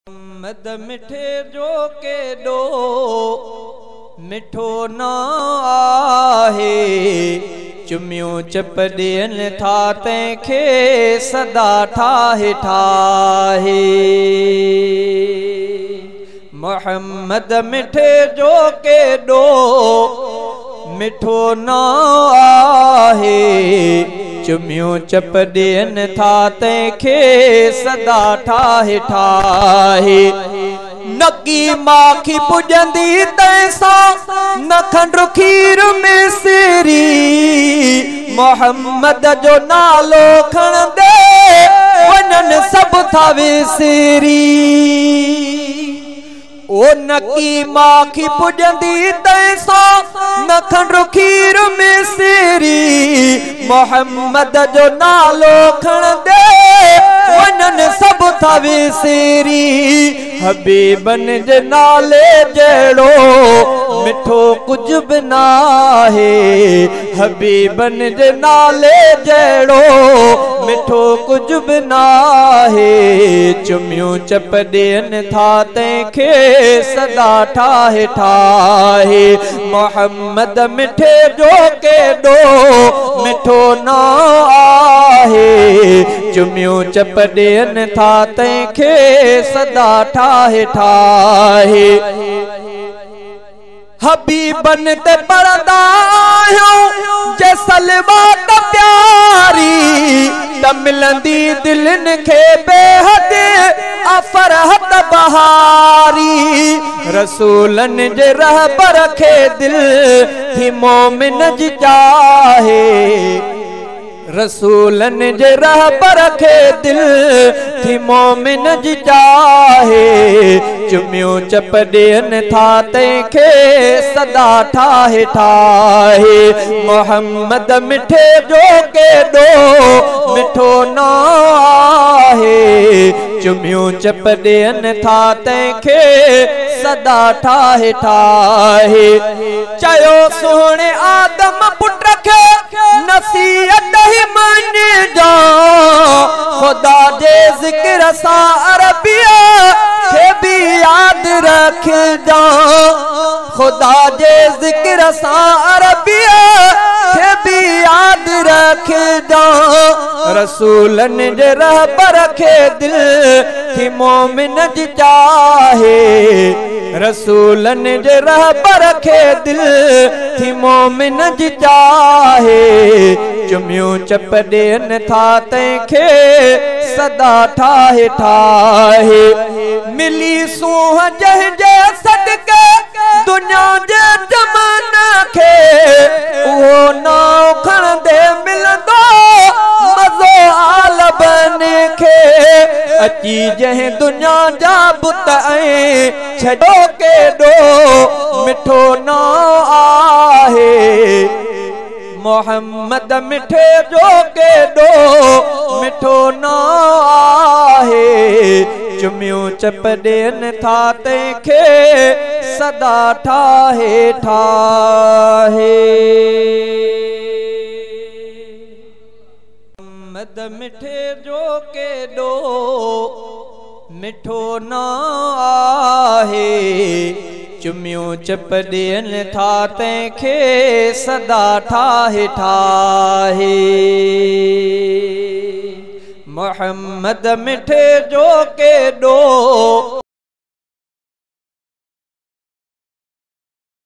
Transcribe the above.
मद मिठे जो के डो मिठो ना आहे चुमियों चपड़ियन था तंखे सदा ठाहे ठाहे। मोहम्मद मिठे जो के डो मिठो ना आहे चुमियों चपड़ियन था तंखे सदा ठाहे ठाहे। नकी माखी पुजंदी तैसा न खंड खीर में सिरी मोहम्मद जो नालो खण दे वनन सब था विसरी। ओ नकी माखी पुजंदी तैसा न खंड खीर में सिरी मोहम्मद जो नालो खण दे वनन सब था विसरी। हबीबन जे नाले जड़ो मिठो कुछ भी ना है हबीबन जे नाले जड़ो मिठो कुछ भी ना है। चुमियों चपड़ियन था तंखे सदा ठाहे ठाहे। मोहम्मद मिठे जो के डो मिठो ना आहे चुमियों चपड़ियन था तंखे सदा ठाहे ठाहे। हबीबन ते पढ़दा आहियूं जे सलवा त प्यारी त मिलंदी दिलन खे बेहद अफरहत बहारी। रसूलन जे रहबर खे दिल थी मोमिन जी चाहे रसूलन जे रहबर खे दिल थी मोमिन जी चाहे। चुमियों चपड़ियन था तंखे सदा ठाहे ठाहे। मोहम्मद मिठे जो के डो मिठो ना आहे चुमियों चपड़ियन था तंखे सदा ठाहे ठाहे। चयो सोहणे आदम पुट खे नसीहत ही मन जा खुदा जे जिक्र सा अरबिया खे भी याद रख जा खुदा जे जिक्र सा अरबिया खे भी याद रख जा। रसूलन जे रहबर खे दिल थी मोमिन जी चाहे रसूलन जे रहबर खे दिल थी मोमिन जी चाहे। चुमियों चपड़ियन था तंखे सदा ठाहे ठाहे। मिली सूह जह जे सदके दुनिया जे जमाना खे उहो नाव खण दे मिलंदो मज़ो आलबन खे। अची जह दुनिया जा बुत ऐं छॾो के डो मिठो ना आहे मोहम्मद मिठे जो के डो मिठो ना आहे चुमियों चपड़ियन था तंखे सदा ठाहे ठाहे। मोहम्मद मिठे जो के डो मिठो ना आहे चुमियों चपड़ियन था तंखे सदा ठाहे ठाहे। मोहम्मद मिठे जो के डो